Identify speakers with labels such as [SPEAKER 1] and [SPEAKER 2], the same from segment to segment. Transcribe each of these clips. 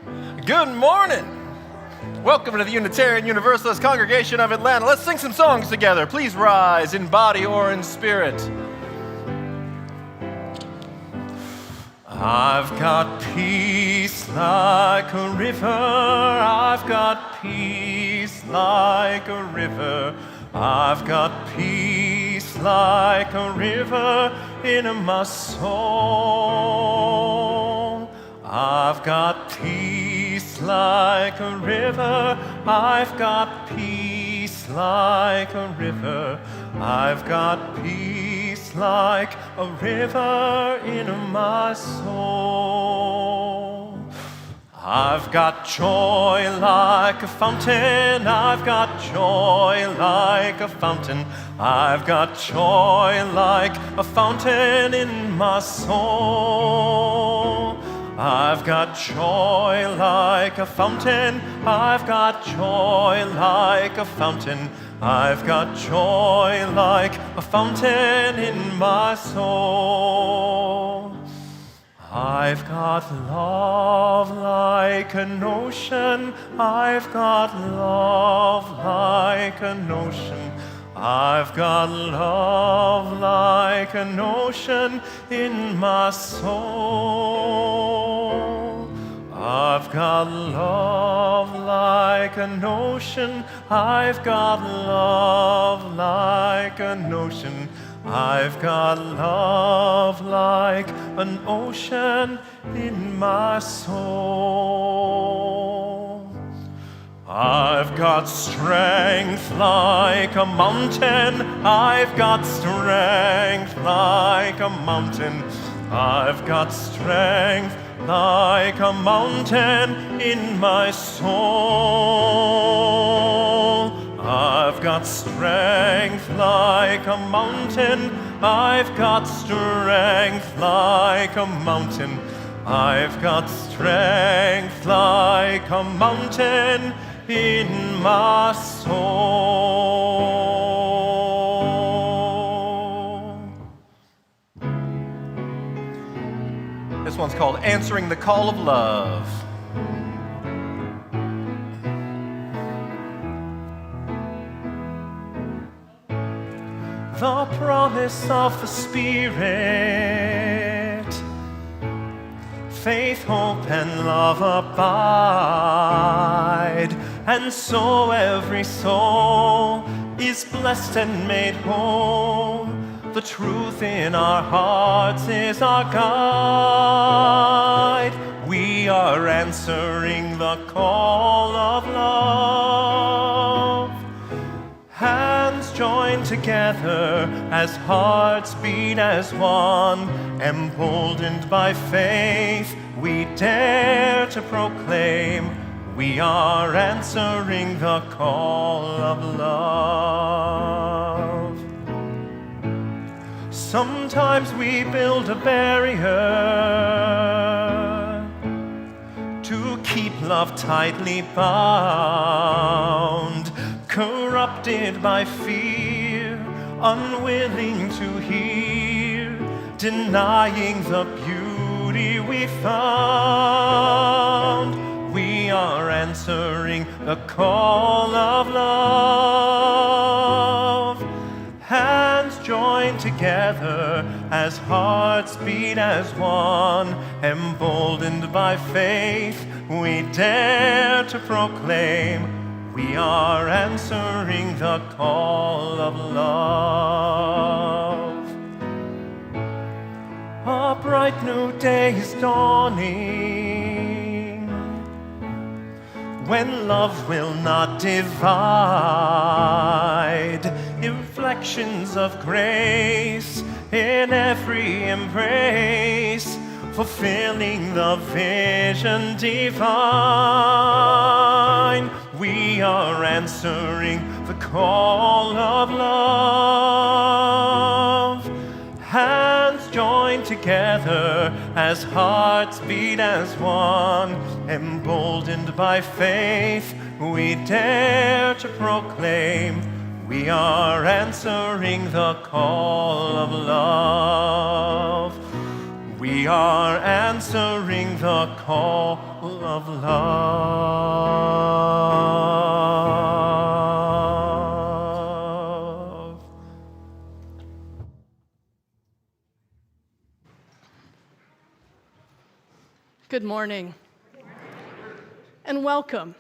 [SPEAKER 1] Good morning. Welcome to the Unitarian Universalist Congregation of Atlanta. Let's sing some songs together. Please rise in body or in spirit. I've got peace like a river. I've got peace like a river. I've got peace like a river in my soul. I've got peace like a river. I've got peace like a river. I've got peace like a river in my soul. I've got joy like a fountain. I've got joy like a fountain. I've got joy like a fountain in my soul. I've got joy like a fountain. I've got joy like a fountain. I've got joy like a fountain in my soul. I've got love like an ocean. I've got love like an ocean. I've got love like an ocean in my soul. I've got love like an ocean. I've got love like an ocean. I've got love like an ocean in my soul. I've got strength like a mountain. I've got strength like a mountain. I've got strength like a mountain in my soul. I've got strength like a mountain. I've got strength like a mountain. I've got strength like a mountain in my soul. This one's called Answering the Call of Love. The promise of the Spirit, faith, hope, and love abide, and so every soul is blessed and made whole. The truth in our hearts is our guide. We are answering the call of love. Hands joined together as hearts beat as one. Emboldened by faith, we dare to proclaim we are answering the call of love. Sometimes we build a barrier to keep love tightly bound, corrupted by fear, unwilling to hear, denying the beauty we found. We are answering the call of love. Hands joined together as hearts beat as one. Emboldened by faith, we dare to proclaim we are answering the call of love. A bright new day is dawning, when love will not divide. Reflections of grace in every embrace, fulfilling the vision divine. We are answering the call of love. Hands joined together as hearts beat as one. Emboldened by faith, we dare to proclaim we are answering the call of love. We are answering the call of love.
[SPEAKER 2] Good morning, and welcome.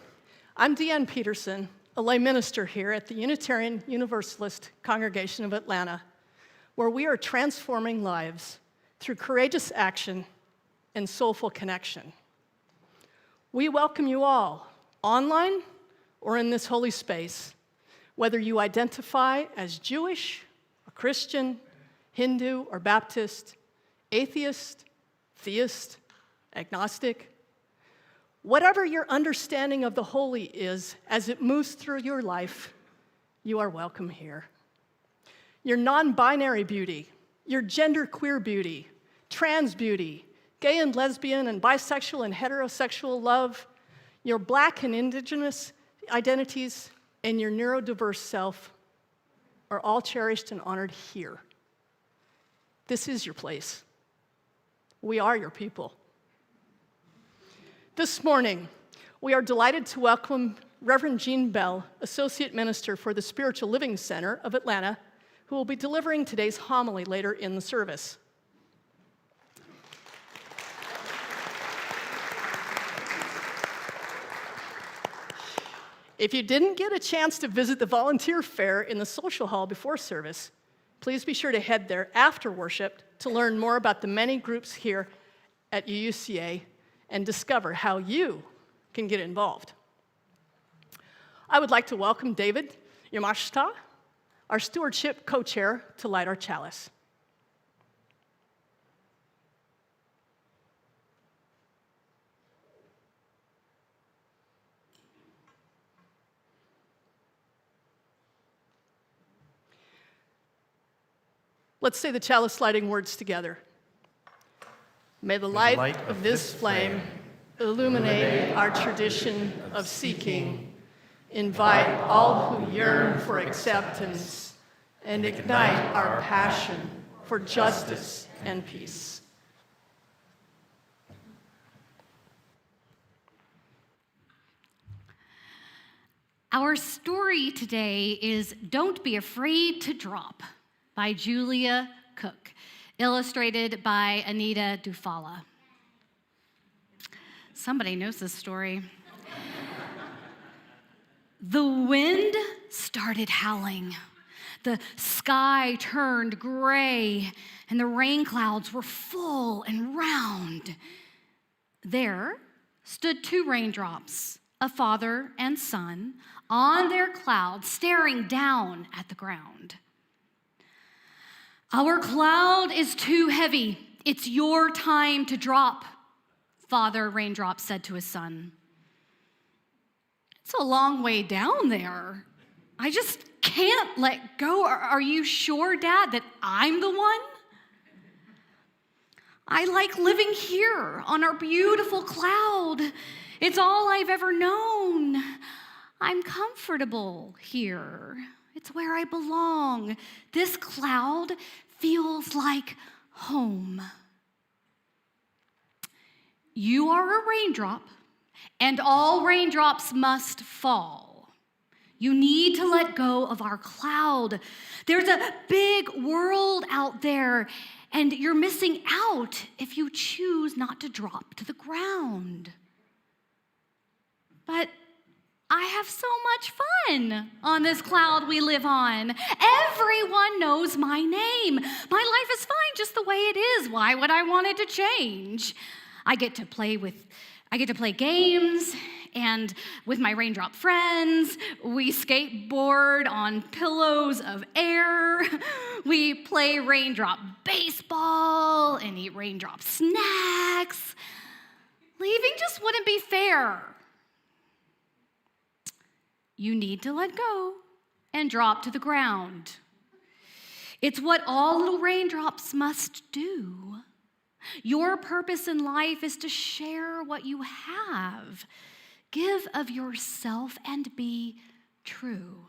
[SPEAKER 2] I'm Deanne Peterson, a lay minister here at the Unitarian Universalist Congregation of Atlanta, where we are transforming lives through courageous action and soulful connection. We welcome you all, online or in this holy space, whether you identify as Jewish, or Christian, Hindu or Baptist, atheist, theist, agnostic. Whatever your understanding of the holy is as it moves through your life, you are welcome here. Your non-binary beauty, your genderqueer beauty, trans beauty, gay and lesbian and bisexual and heterosexual love, your Black and indigenous identities, and your neurodiverse self are all cherished and honored here. This is your place. We are your people. This morning, we are delighted to welcome Reverend Jean Bell, Associate Minister for the Spiritual Living Center of Atlanta, who will be delivering today's homily later in the service. If you didn't get a chance to visit the volunteer fair in the social hall before service, please be sure to head there after worship to learn more about the many groups here at UUCA and discover how you can get involved. I would like to welcome David Yamashita, our stewardship co-chair, to light our chalice. Let's say the chalice lighting words together. May the light of this flame illuminate our tradition of seeking, invite all who yearn for acceptance, and ignite our passion for justice and peace.
[SPEAKER 3] Our story today is Don't Be Afraid to Drop by Julia Cook, illustrated by Anita Dufala. Somebody knows this story. The wind started howling. The sky turned gray, and the rain clouds were full and round. There stood two raindrops, a father and son, on their cloud, staring down at the ground. Our cloud is too heavy. It's your time to drop, Father Raindrop said to his son. It's a long way down there. I just can't let go. Are you sure, Dad, that I'm the one? I like living here on our beautiful cloud. It's all I've ever known. I'm comfortable here. It's where I belong. This cloud feels like home. You are a raindrop, and all raindrops must fall. You need to let go of our cloud. There's a big world out there, and you're missing out if you choose not to drop to the ground. But I have so much fun on this cloud we live on. Everyone knows my name. My life is fine just the way it is. Why would I want it to change? I get to play games, and with my raindrop friends, we skateboard on pillows of air. We play raindrop baseball and eat raindrop snacks. Leaving just wouldn't be fair. You need to let go and drop to the ground. It's what all little raindrops must do. Your purpose in life is to share what you have. Give of yourself and be true.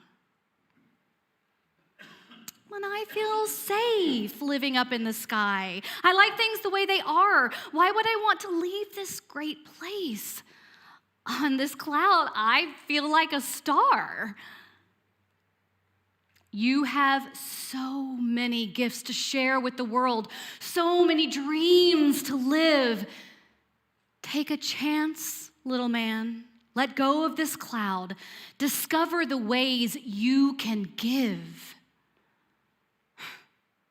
[SPEAKER 3] when I feel safe living up in the sky. I like things the way they are. Why would I want to leave this great place? On this cloud, I feel like a star. You have so many gifts to share with the world, so many dreams to live. Take a chance, little man. Let go of this cloud. Discover the ways you can give.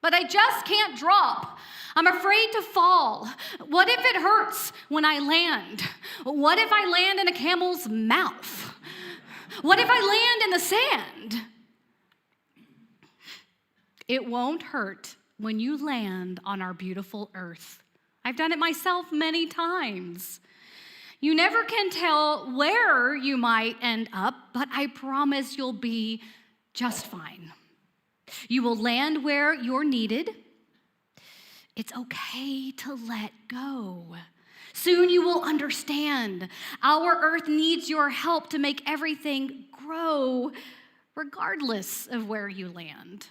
[SPEAKER 3] But I just can't drop. I'm afraid to fall. What if it hurts when I land? What if I land in a camel's mouth? What if I land in the sand? It won't hurt when you land on our beautiful earth. I've done it myself many times. You never can tell where you might end up, but I promise you'll be just fine. You will land where you're needed. It's okay to let go. Soon you will understand. Our earth needs your help to make everything grow, regardless of where you land.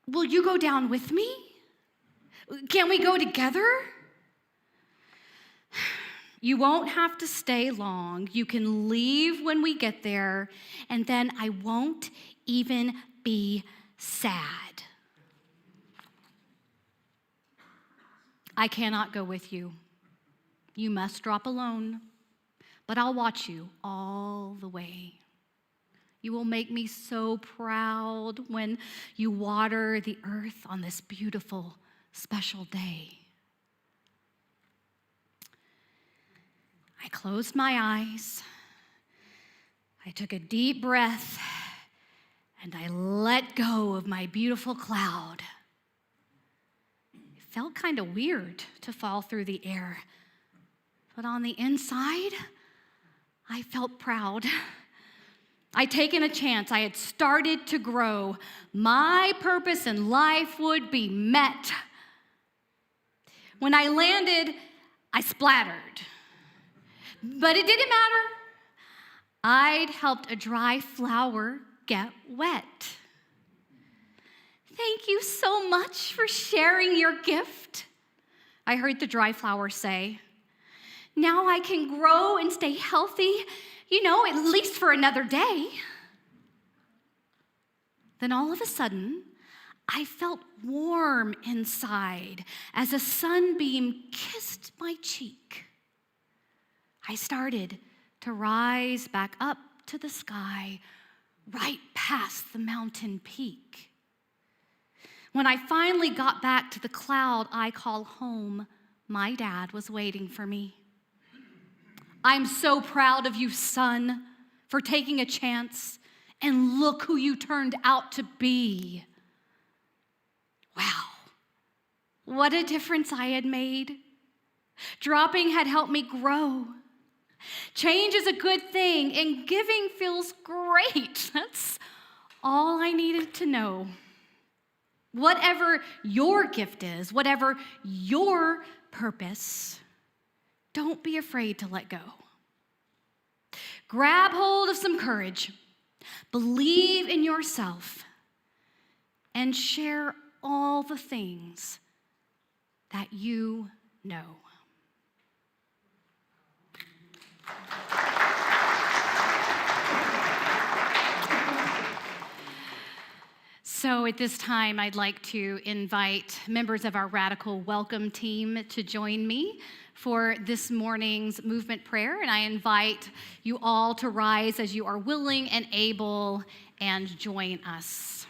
[SPEAKER 3] Will you go down with me? Can we go together? You won't have to stay long. You can leave when we get there, and then I won't even be sad. I cannot go with you. You must drop alone, but I'll watch you all the way. You will make me so proud when you water the earth on this beautiful, special day. I closed my eyes, I took a deep breath, and I let go of my beautiful cloud. It felt kind of weird to fall through the air, but on the inside, I felt proud. I'd taken a chance. I had started to grow. My purpose in life would be met. When I landed, I splattered. But it didn't matter. I'd helped a dry flower get wet. Thank you so much for sharing your gift, I heard the dry flower say. Now I can grow and stay healthy, at least for another day. Then all of a sudden, I felt warm inside as a sunbeam kissed my cheek. I started to rise back up to the sky, right past the mountain peak. When I finally got back to the cloud I call home, my dad was waiting for me. I'm so proud of you, son, for taking a chance, and look who you turned out to be. Wow, what a difference I had made. Dropping had helped me grow. Change is a good thing, and giving feels great. That's all I needed to know. Whatever your gift is, whatever your purpose, don't be afraid to let go. Grab hold of some courage, believe in yourself, and share all the things that you know. So at this time, I'd like to invite members of our Radical Welcome team to join me for this morning's movement prayer. And I invite you all to rise as you are willing and able and join us.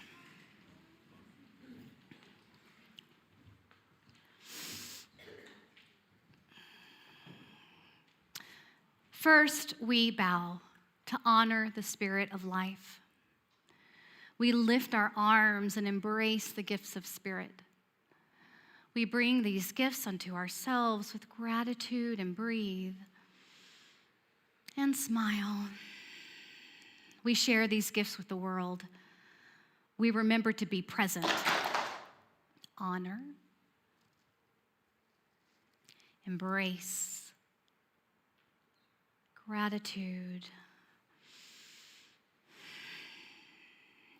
[SPEAKER 3] First, we bow to honor the Spirit of life. We lift our arms and embrace the gifts of Spirit. We bring these gifts unto ourselves with gratitude and breathe and smile. We share these gifts with the world. We remember to be present, honor, embrace, gratitude,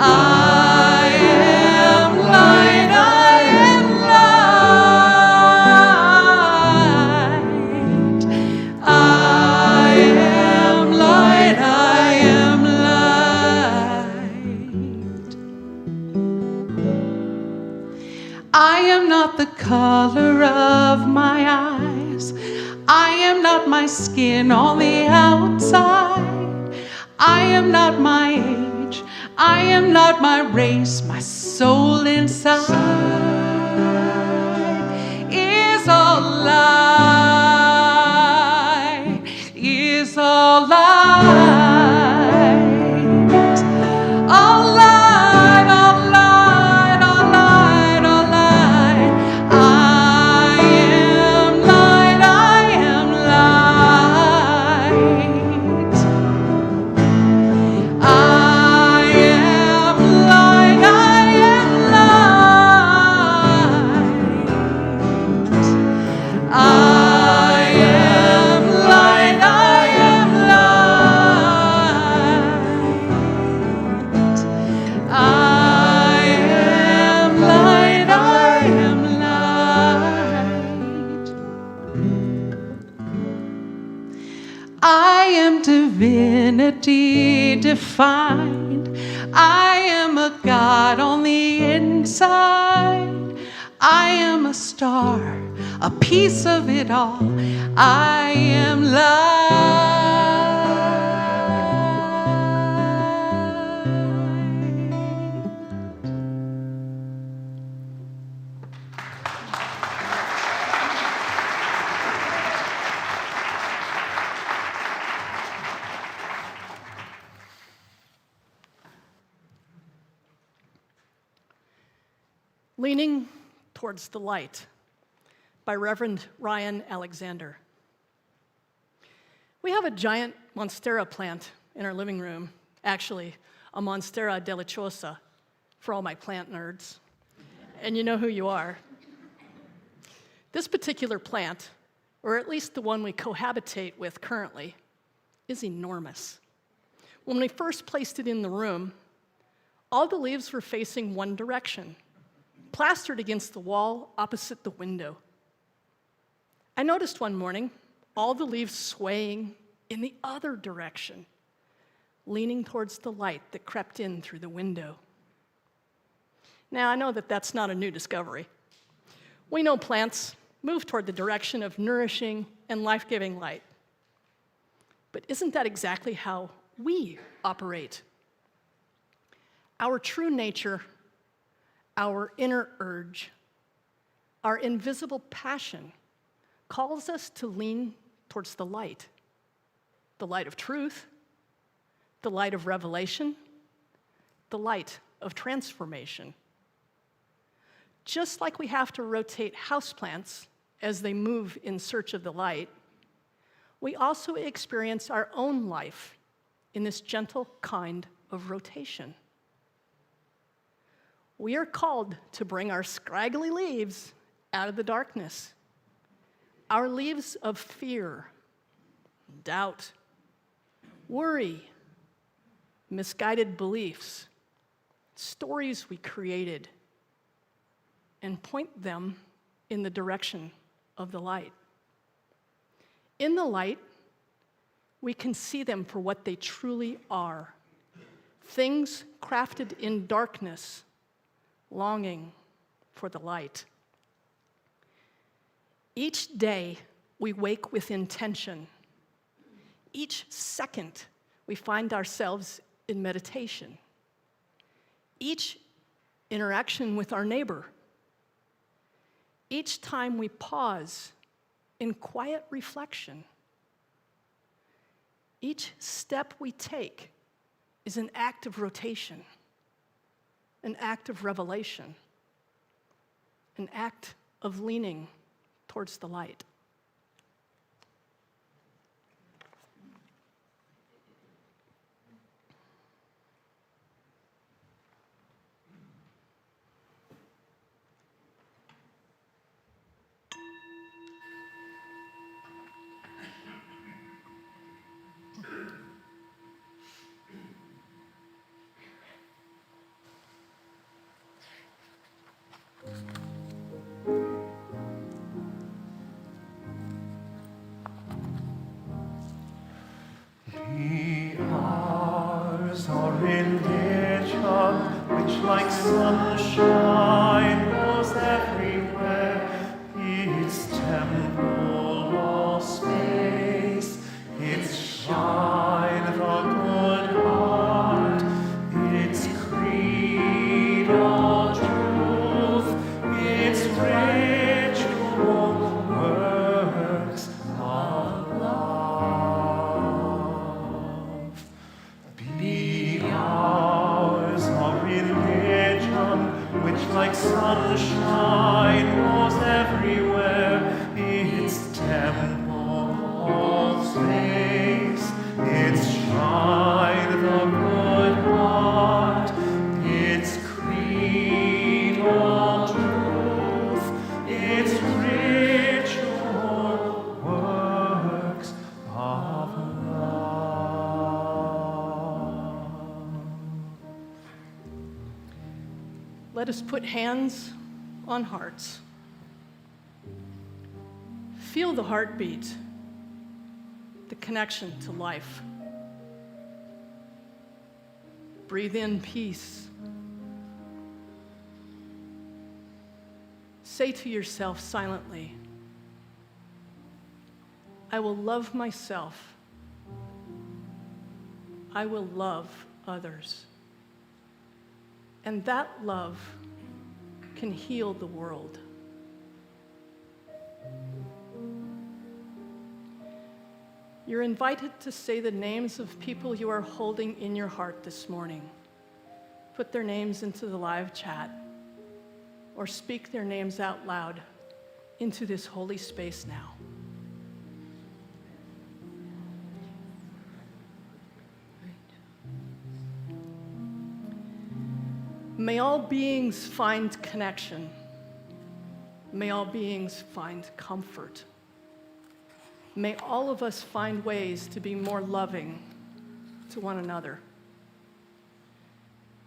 [SPEAKER 4] I am light, I am light. I am light, I am light. I am not the color of my eyes. I am not my skin on the outside. I am not my age. I am not my race. My soul inside is alive, is alive. Alive, alive, alive, alive. I am light, I am light. I am light, I am light. I am light, I am light. I am light, I am light. I am divinity defined. I am a God on the inside. I am a star, a piece of it all. I am light.
[SPEAKER 2] Leaning Towards the Light by Reverend Ryan Alexander. We have a giant Monstera plant in our living room, actually, a Monstera deliciosa for all my plant nerds. And you know who you are. This particular plant, or at least the one we cohabitate with currently, is enormous. When we first placed it in the room, all the leaves were facing one direction, plastered against the wall opposite the window. I noticed one morning all the leaves swaying in the other direction, leaning towards the light that crept in through the window. Now, I know that that's not a new discovery. We know plants move toward the direction of nourishing and life-giving light. But isn't that exactly how we operate? Our true nature, our inner urge, our invisible passion calls us to lean towards the light of truth, the light of revelation, the light of transformation. Just like we have to rotate houseplants as they move in search of the light, we also experience our own life in this gentle kind of rotation. We are called to bring our scraggly leaves out of the darkness. Our leaves of fear, doubt, worry, misguided beliefs, stories we created, and point them in the direction of the light. In the light, we can see them for what they truly are, things crafted in darkness, longing for the light. Each day, we wake with intention. Each second, we find ourselves in meditation. Each interaction with our neighbor. Each time we pause in quiet reflection. Each step we take is an act of rotation, an act of revelation, an act of leaning towards the light.
[SPEAKER 1] our religion, which like sunshine goes everywhere. Its temple or space, its shrine, the good heart, its creed or truth, its ritual works of love. Be ours our religion, which like sunshine goes everywhere. Its temple or space, its shrine, the good heart, its creed or truth, its ritual works of love.
[SPEAKER 2] Let us put hands on hearts. Feel the heartbeat, the connection to life. Breathe in peace. Say to yourself silently, I will love myself. I will love others. And that love can heal the world. You're invited to say the names of people you are holding in your heart this morning. Put their names into the live chat or speak their names out loud into this holy space now. May all beings find connection. May all beings find comfort. May all of us find ways to be more loving to one another.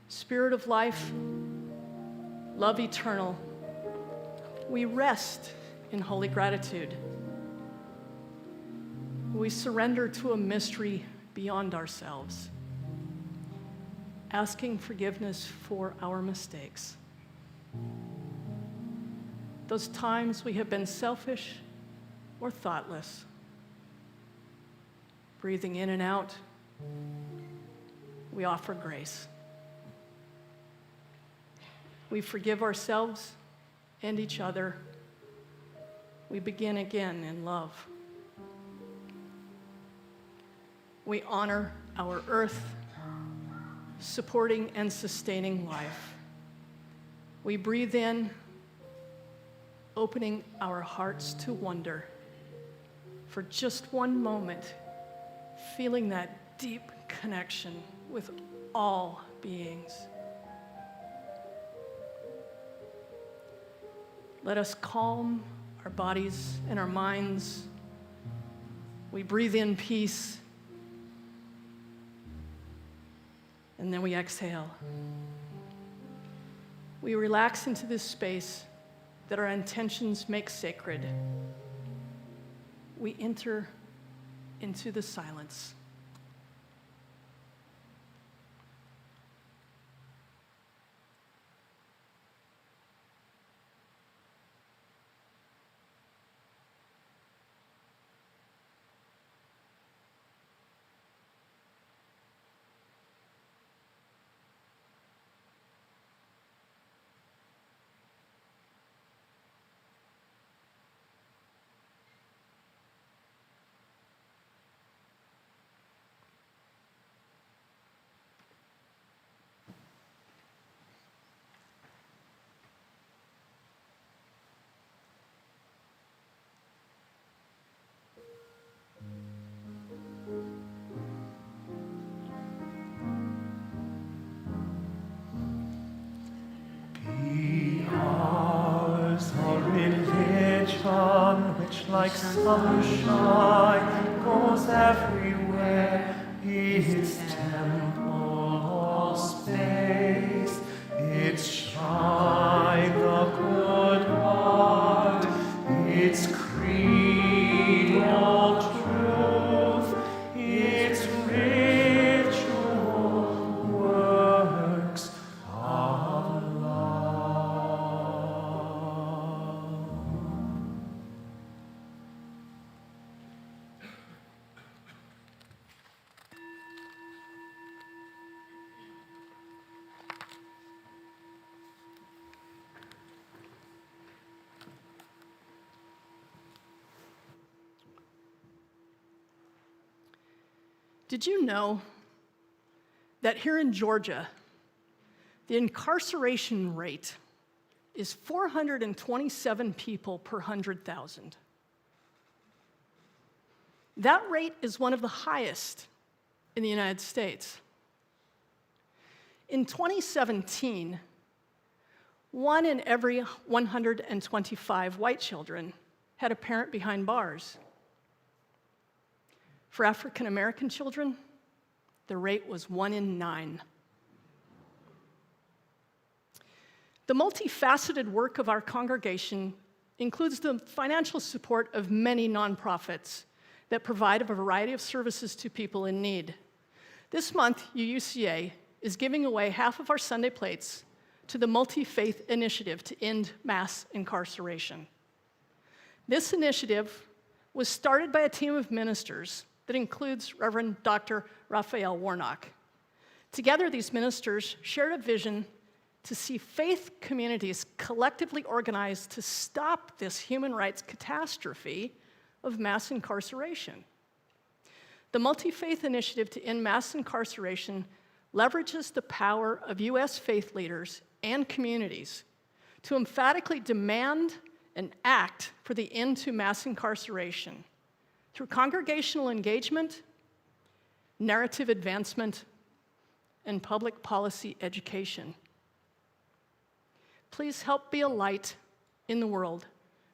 [SPEAKER 2] Spirit of life, love eternal, we rest in holy gratitude. We surrender to a mystery beyond ourselves, asking forgiveness for our mistakes. Those times we have been selfish or thoughtless. Breathing in and out, we offer grace. We forgive ourselves and each other. We begin again in love. We honor our earth, supporting and sustaining life. We breathe in, opening our hearts to wonder. For just one moment, feeling that deep connection with all beings. Let us calm our bodies and our minds. We breathe in peace, and then we exhale. We relax into this space that our intentions make sacred. We enter into the silence.
[SPEAKER 1] Which like sunshine goes everywhere, its temple or space, its shrine, the good heart, its creed or truth, its ritual
[SPEAKER 2] Did you know that here in Georgia, the incarceration rate is 427 people per 100,000? That rate is one of the highest in the United States. In 2017, 1 in every 125 white children had a parent behind bars. For African American children, the rate was 1 in 9. The multifaceted work of our congregation includes the financial support of many nonprofits that provide a variety of services to people in need. This month, UUCA is giving away half of our Sunday plates to the Multi-Faith Initiative to End Mass Incarceration. This initiative was started by a team of ministers that includes Reverend Dr. Raphael Warnock. Together, these ministers shared a vision to see faith communities collectively organize to stop this human rights catastrophe of mass incarceration. The Multi-Faith Initiative to End Mass Incarceration leverages the power of U.S. faith leaders and communities to emphatically demand and act for the end to mass incarceration through congregational engagement, narrative advancement, and public policy education. Please help be a light in the world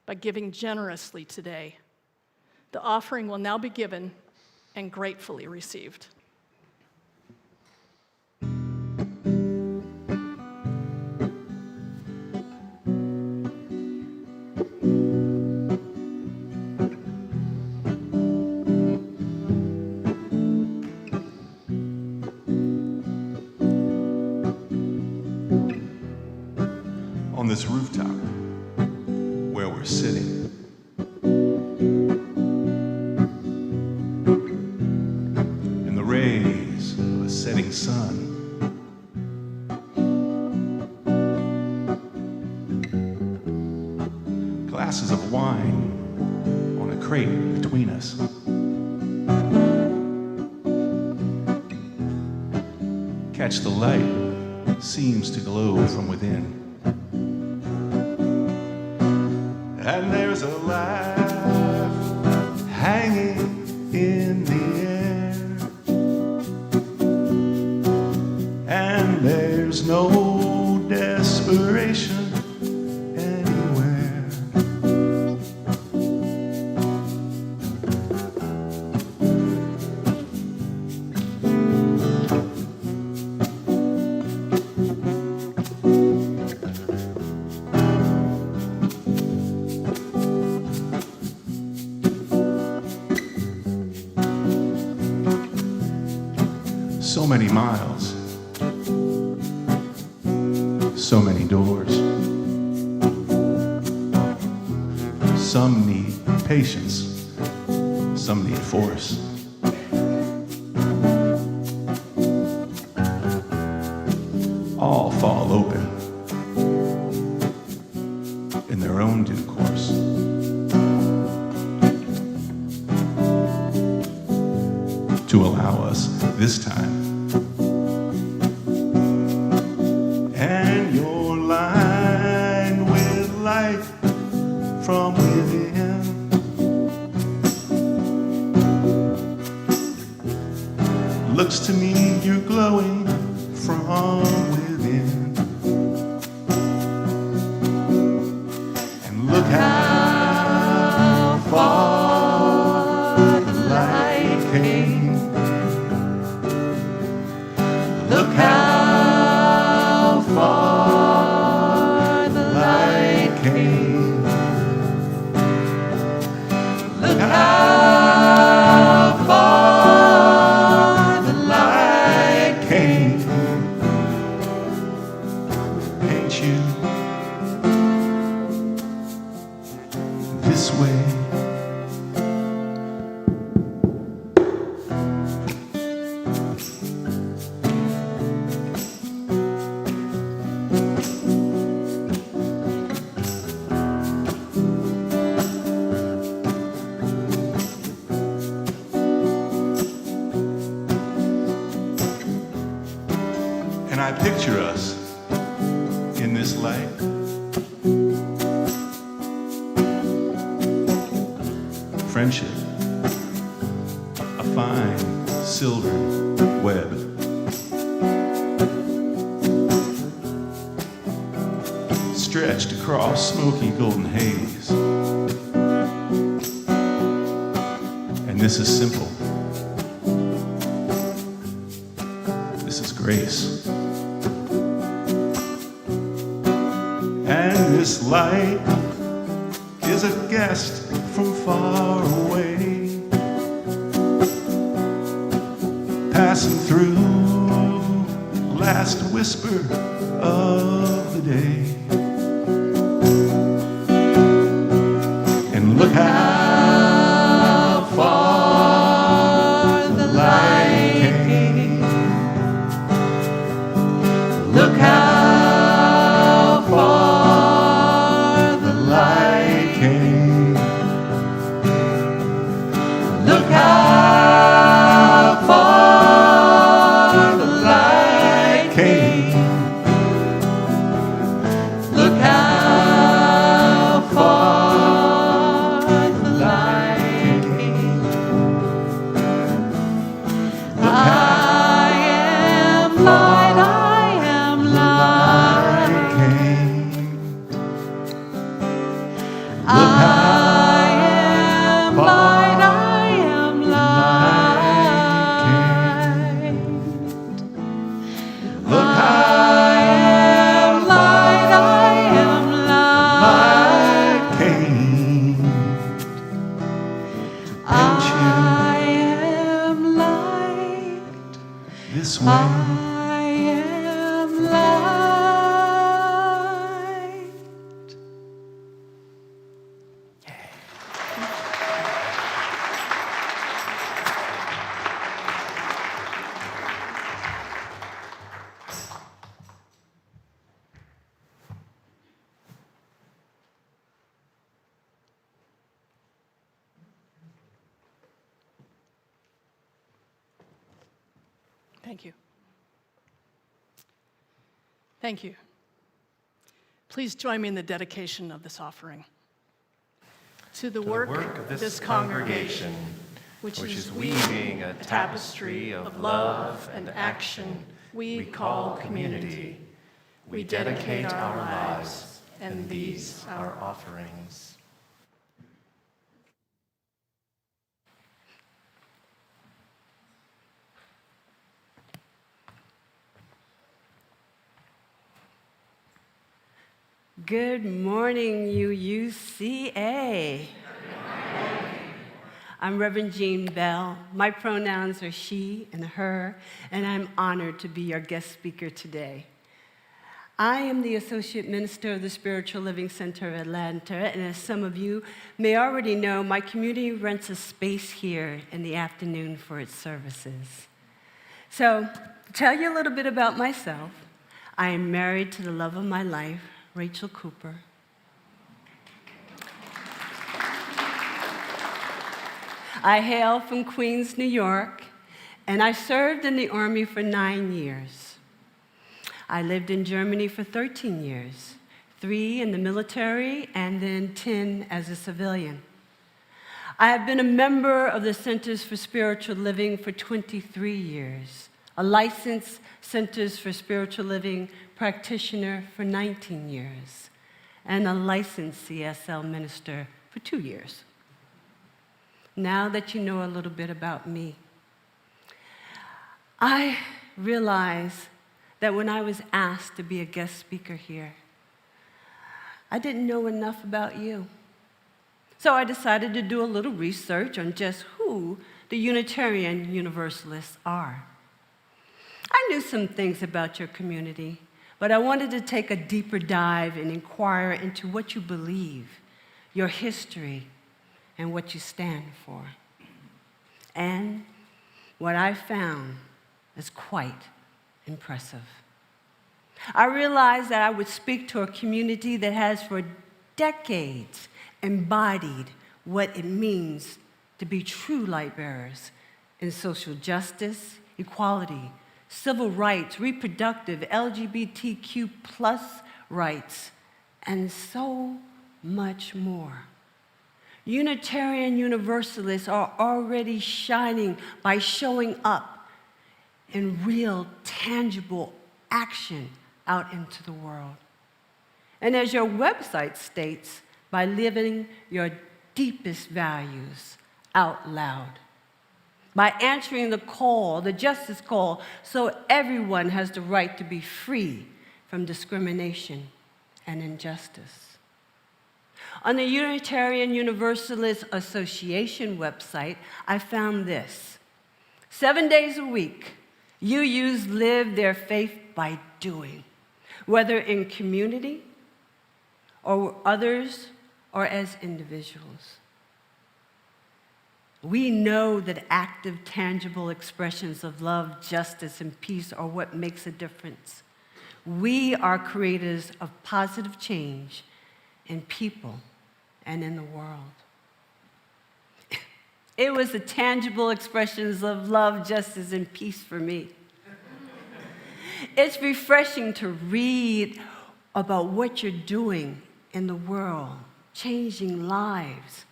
[SPEAKER 2] by giving generously today. The offering will now be given and gratefully received.
[SPEAKER 1] On this rooftop where we're sitting, in the rays of a setting sun, glasses of wine on a crate between us. Catch the light, seems to glow from within. And there's a laugh hanging in the air, and there's no desperation anywhere. So many miles, so many doors. Some need patience, some need force. All fall open in their own due course. To allow us this time. And you're lined with light from within. Looks to me you're glowing from within. And look how far the light came. Look how far the light came. Look how far the light came. Ain't you this way?
[SPEAKER 5] And I picture us in this light. Friendship, a fine silver web. Stretched across smoky golden haze. And this is simple. This is grace. And this light is a guest from far away, passing through last whisper of the day. And look how far the light came. Look how far the light came. Look how far the light came. Look how far the light came. Look
[SPEAKER 4] I am light, I am light.
[SPEAKER 5] came.
[SPEAKER 4] I am light, I am light.
[SPEAKER 5] Look
[SPEAKER 4] I am light, I am light.
[SPEAKER 5] came.
[SPEAKER 4] I am light,
[SPEAKER 5] This way.
[SPEAKER 4] I am light.
[SPEAKER 2] Thank you. Thank you. Please join me in the dedication of this offering. To the work
[SPEAKER 1] of this congregation,
[SPEAKER 2] which
[SPEAKER 1] which
[SPEAKER 2] is
[SPEAKER 1] is weaving a
[SPEAKER 2] tapestry of love and action we call community, we dedicate our lives and these our
[SPEAKER 1] offerings.
[SPEAKER 6] Good morning, UUCA. I'm Reverend Jean Bell. My pronouns are she and her, and I'm honored to be your guest speaker today. I am the Associate Minister of the Spiritual Living Center of Atlanta, and as some of you may already know, my community rents a space here in the afternoon for its services. So, to tell you a little bit about myself, I am married to the love of my life, Rachel Cooper. I hail from Queens, New York, and I served in the Army for 9 years. I lived in Germany for 13 years, 3 in the military and then 10 as a civilian. I have been a member of the Centers for Spiritual Living for 23 years, a licensed Centers for Spiritual Living practitioner for 19 years, and a licensed CSL minister for 2 years. Now that you know a little bit about me, I realize that when I was asked to be a guest speaker here, I didn't know enough about you. So I decided to do a little research on just who the Unitarian Universalists are. I knew some things about your community, but I wanted to take a deeper dive and inquire into what you believe, your history, and what you stand for. And what I found is quite impressive. I realized that I would speak to a community that has for decades embodied what it means to be true light bearers in social justice, equality, civil rights, reproductive, LGBTQ plus rights, and so much more. Unitarian Universalists are already shining by showing up in real, tangible action out into the world. And as your website states, by living your deepest values out loud. By answering the call, the justice call, so everyone has the right to be free from discrimination and injustice. On the Unitarian Universalist Association website, I found this. 7 days a week, UUs live their faith by doing, whether in community or others or as individuals. We know that active, tangible expressions of love, justice, and peace are what makes a difference. We are creators of positive change in people and in the world. It was the tangible expressions of love, justice, and peace for me. It's refreshing to read about what you're doing in the world, changing lives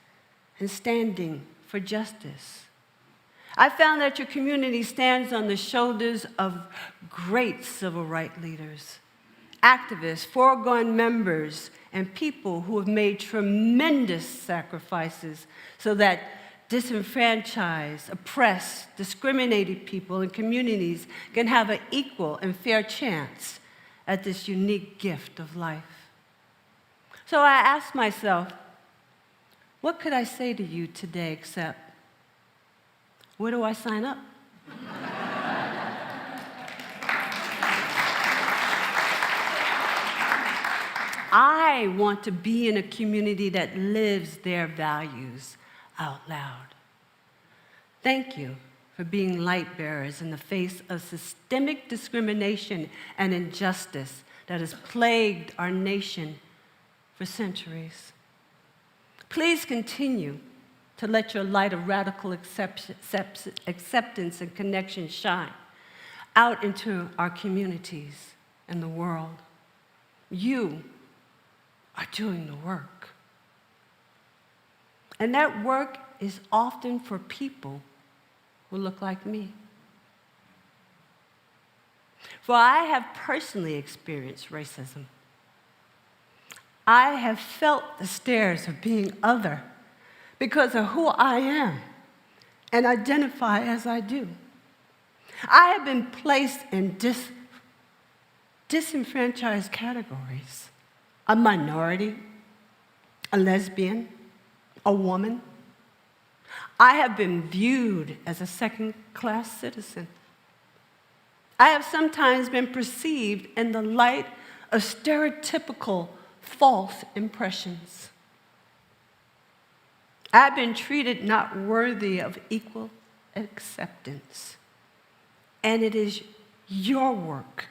[SPEAKER 6] and standing for justice. I found that your community stands on the shoulders of great civil rights leaders, activists, foregone members, and people who have made tremendous sacrifices so that disenfranchised, oppressed, discriminated people and communities can have an equal and fair chance at this unique gift of life. So I asked myself, what could I say to you today except, where do I sign up? I want to be in a community that lives their values out loud. Thank you for being light bearers in the face of systemic discrimination and injustice that has plagued our nation for centuries. Please continue to let your light of radical acceptance and connection shine out into our communities and the world. You are doing the work. And that work is often for people who look like me. For I have personally experienced racism. I have felt the stares of being other because of who I am and identify as I do. I have been placed in disenfranchised categories: a minority, a lesbian, a woman. I have been viewed as a second-class citizen. I have sometimes been perceived in the light of stereotypical false impressions. I've been treated not worthy of equal acceptance. And it is your work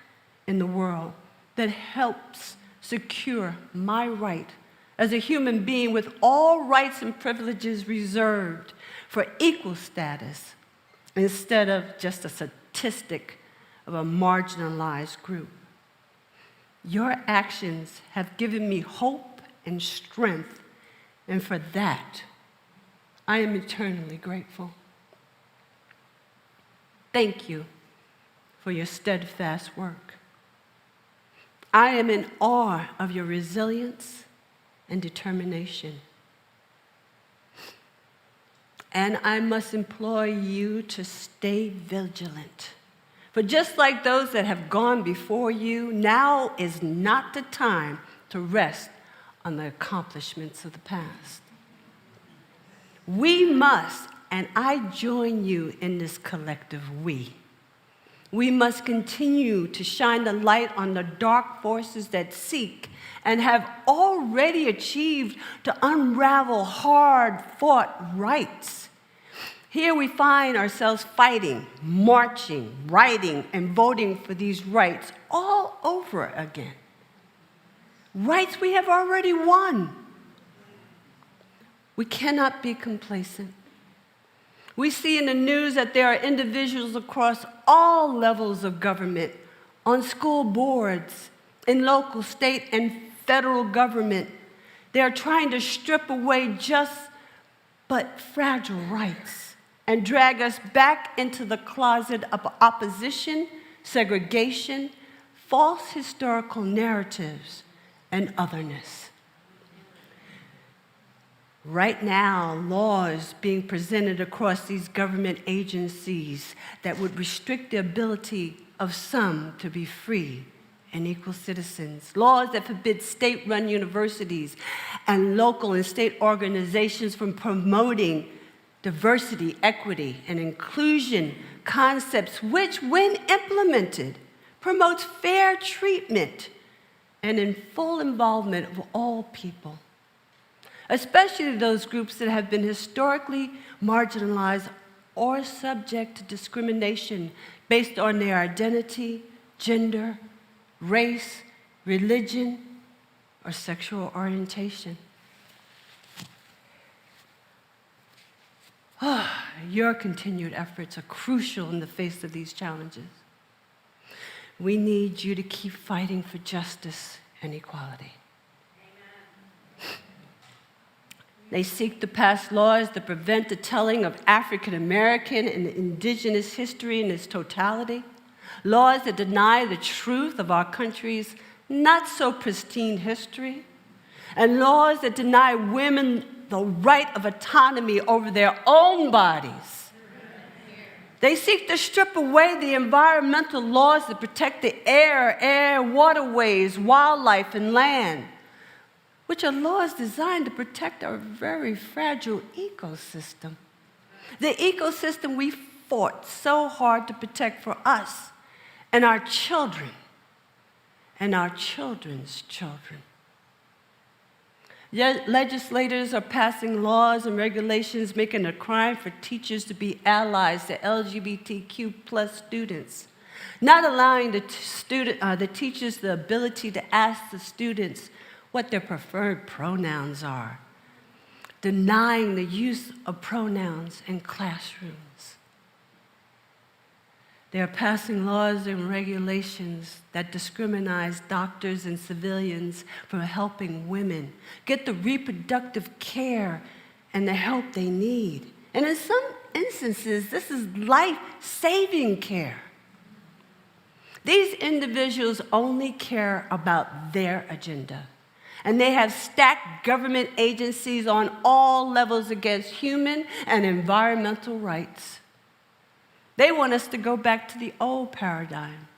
[SPEAKER 6] in the world that helps secure my right as a human being with all rights and privileges reserved for equal status instead of just a statistic of a marginalized group. Your actions have given me hope and strength, and for that, I am eternally grateful. Thank you for your steadfast work. I am in awe of your resilience and determination. And I must implore you to stay vigilant. For just like those that have gone before you, now is not the time to rest on the accomplishments of the past. We must, and I join you in this collective we. We must continue to shine the light on the dark forces that seek and have already achieved to unravel hard-fought rights. Here we find ourselves fighting, marching, writing, and voting for these rights all over again. Rights we have already won. We cannot be complacent. We see in the news that there are individuals across all levels of government, on school boards, in local, state, and federal government. They are trying to strip away just but fragile rights and drag us back into the closet of opposition, segregation, false historical narratives, and otherness. Right now, laws being presented across these government agencies that would restrict the ability of some to be free and equal citizens. Laws that forbid state-run universities and local and state organizations from promoting diversity, equity, and inclusion concepts, which, when implemented, promotes fair treatment and in full involvement of all people, especially those groups that have been historically marginalized or subject to discrimination based on their identity, gender, race, religion, or sexual orientation. Your continued efforts are crucial in the face of these challenges. We need you to keep fighting for justice and equality. They seek to pass laws that prevent the telling of African American and indigenous history in its totality, laws that deny the truth of our country's not so pristine history, and laws that deny women the right of autonomy over their own bodies. They seek to strip away the environmental laws that protect the air, waterways, wildlife, and land, which are laws designed to protect our very fragile ecosystem. The ecosystem we fought so hard to protect for us and our children and our children's children. Yet legislators are passing laws and regulations making it a crime for teachers to be allies to LGBTQ plus students, not allowing the teachers the ability to ask the students what their preferred pronouns are, denying the use of pronouns in classrooms. They are passing laws and regulations that discriminate doctors and civilians from helping women get the reproductive care and the help they need. And in some instances, this is life-saving care. These individuals only care about their agenda. And they have stacked government agencies on all levels against human and environmental rights. They want us to go back to the old paradigm.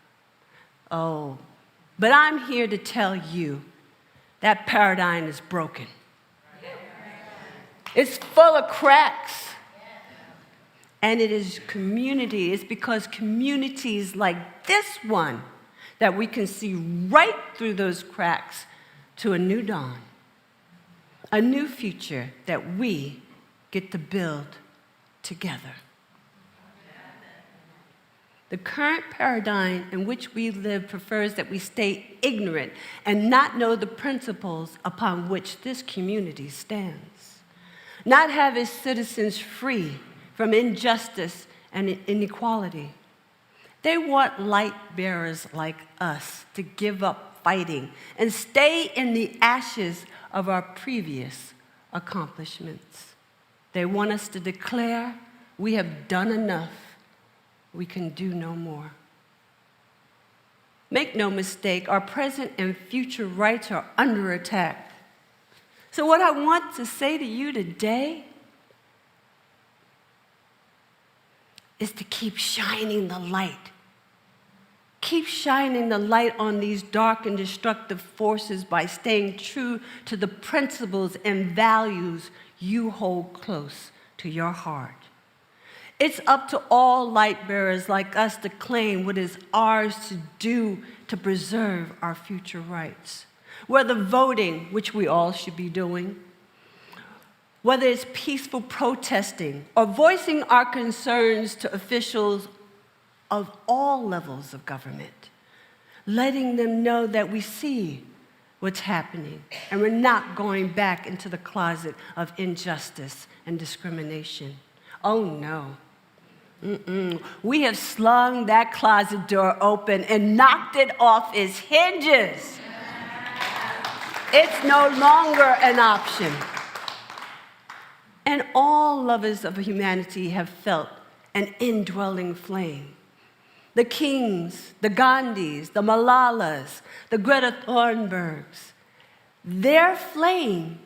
[SPEAKER 6] Oh, but I'm here to tell you that paradigm is broken. It's full of cracks. And it is community. It's because communities like this one that we can see right through those cracks to a new dawn, a new future that we get to build together. The current paradigm in which we live prefers that we stay ignorant and not know the principles upon which this community stands, not have its citizens free from injustice and inequality. They want light bearers like us to give up fighting and stay in the ashes of our previous accomplishments. They want us to declare we have done enough. We can do no more. Make no mistake, our present and future rights are under attack. So what I want to say to you today is to keep shining the light. Keep shining the light on these dark and destructive forces by staying true to the principles and values you hold close to your heart. It's up to all light bearers like us to claim what is ours to do to preserve our future rights. Whether voting, which we all should be doing, whether it's peaceful protesting or voicing our concerns to officials of all levels of government, letting them know that we see what's happening and we're not going back into the closet of injustice and discrimination. Oh no. Mm-mm. We have slung that closet door open and knocked it off its hinges. It's no longer an option. And all lovers of humanity have felt an indwelling flame. The Kings, the Gandhis, the Malalas, the Greta Thunbergs, their flame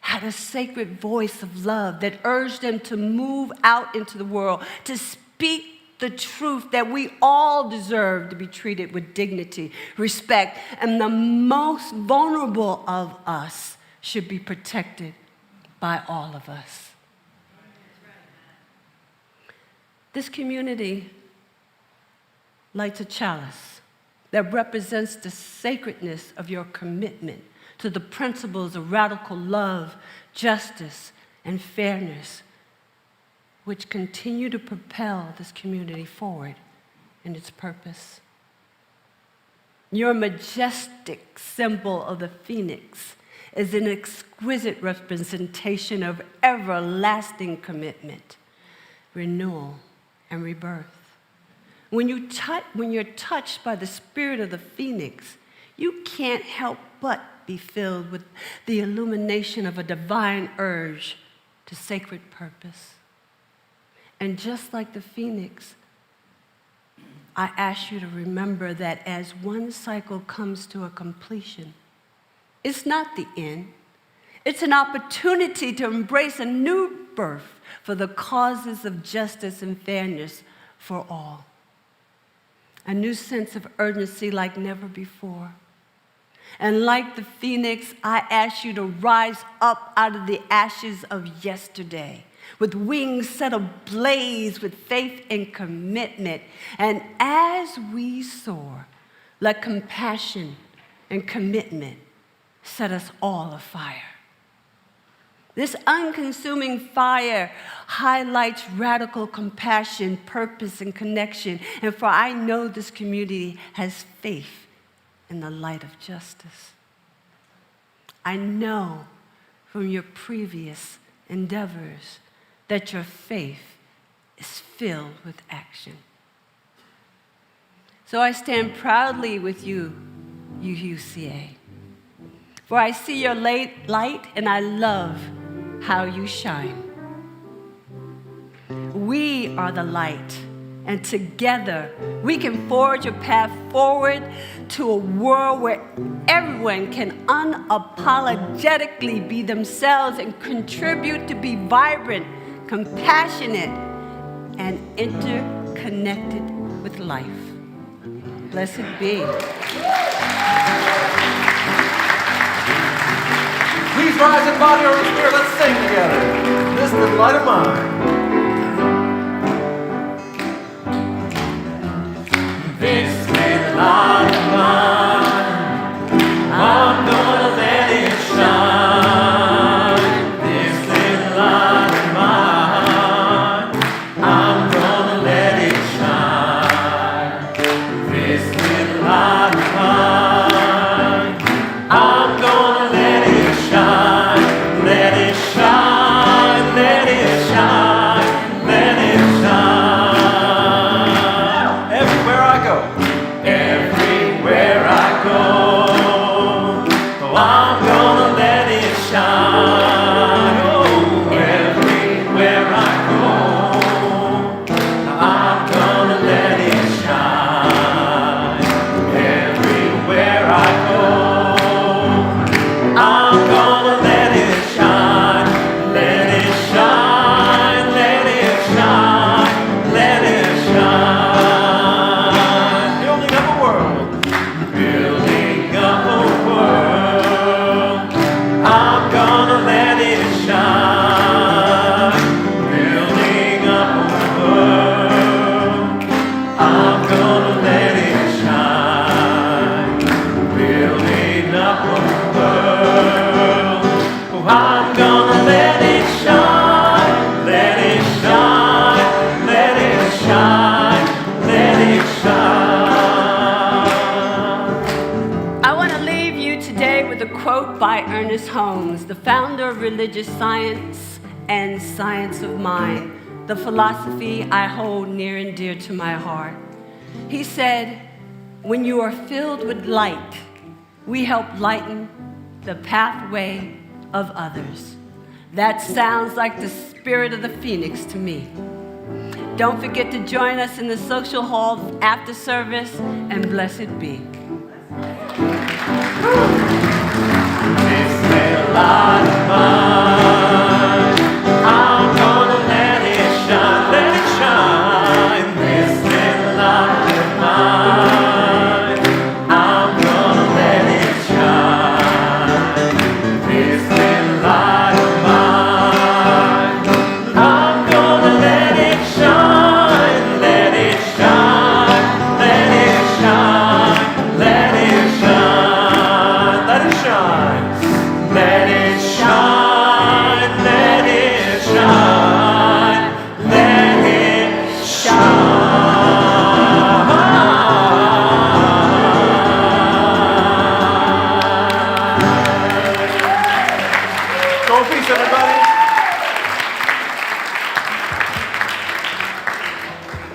[SPEAKER 6] had a sacred voice of love that urged them to move out into the world, to speak the truth that we all deserve to be treated with dignity, respect, and the most vulnerable of us should be protected by all of us. This community lights a chalice that represents the sacredness of your commitment to the principles of radical love, justice, and fairness, which continue to propel this community forward in its purpose. Your majestic symbol of the phoenix is an exquisite representation of everlasting commitment, renewal, and rebirth. When you're touched by the spirit of the phoenix, you can't help but be filled with the illumination of a divine urge to sacred purpose. And just like the phoenix, I ask you to remember that as one cycle comes to a completion, it's not the end. It's an opportunity to embrace a new birth for the causes of justice and fairness for all. A new sense of urgency like never before. And like the phoenix, I ask you to rise up out of the ashes of yesterday with wings set ablaze with faith and commitment. And as we soar, let compassion and commitment set us all afire. This unconsuming fire highlights radical compassion, purpose, and connection. And for I know this community has faith in the light of justice. I know from your previous endeavors that your faith is filled with action. So I stand proudly with you, UCA. For I see your light and I love how you shine. We are the light, and together we can forge a path forward to a world where everyone can unapologetically be themselves and contribute to be vibrant, compassionate, and interconnected with life. Blessed be.
[SPEAKER 7] Please rise in body or in spirit. Let's sing together. This little light of mine.
[SPEAKER 1] This little light of mine, I'm gonna let it shine. This little light of mine, I'm gonna let it shine. This little light of mine, I'm gonna let it shine. Let it shine, let it shine, let it shine.
[SPEAKER 7] Everywhere I go.
[SPEAKER 1] Everywhere I go, oh, I'm gonna let it shine. Oh, everywhere I go, I'm gonna let it shine. Everywhere I go, I'm gonna let it shine. Let it shine, let it shine, let it shine. Building up a world, building up a world. I'm gonna let it shine. Building up a world. I'm gonna let it shine. Building up a world. Oh, I'm gonna let it shine. Let it shine. Let it shine. Let it shine.
[SPEAKER 6] I want to leave you today with a quote by Ernest Holmes, the founder of religious science and science of mind, the philosophy I hold near and dear to my heart. He said, when you are filled with light, we help lighten the pathway of others. That sounds like the spirit of the Phoenix to me. Don't forget to join us in the social hall after service, and blessed be.
[SPEAKER 1] It's a lot of fun.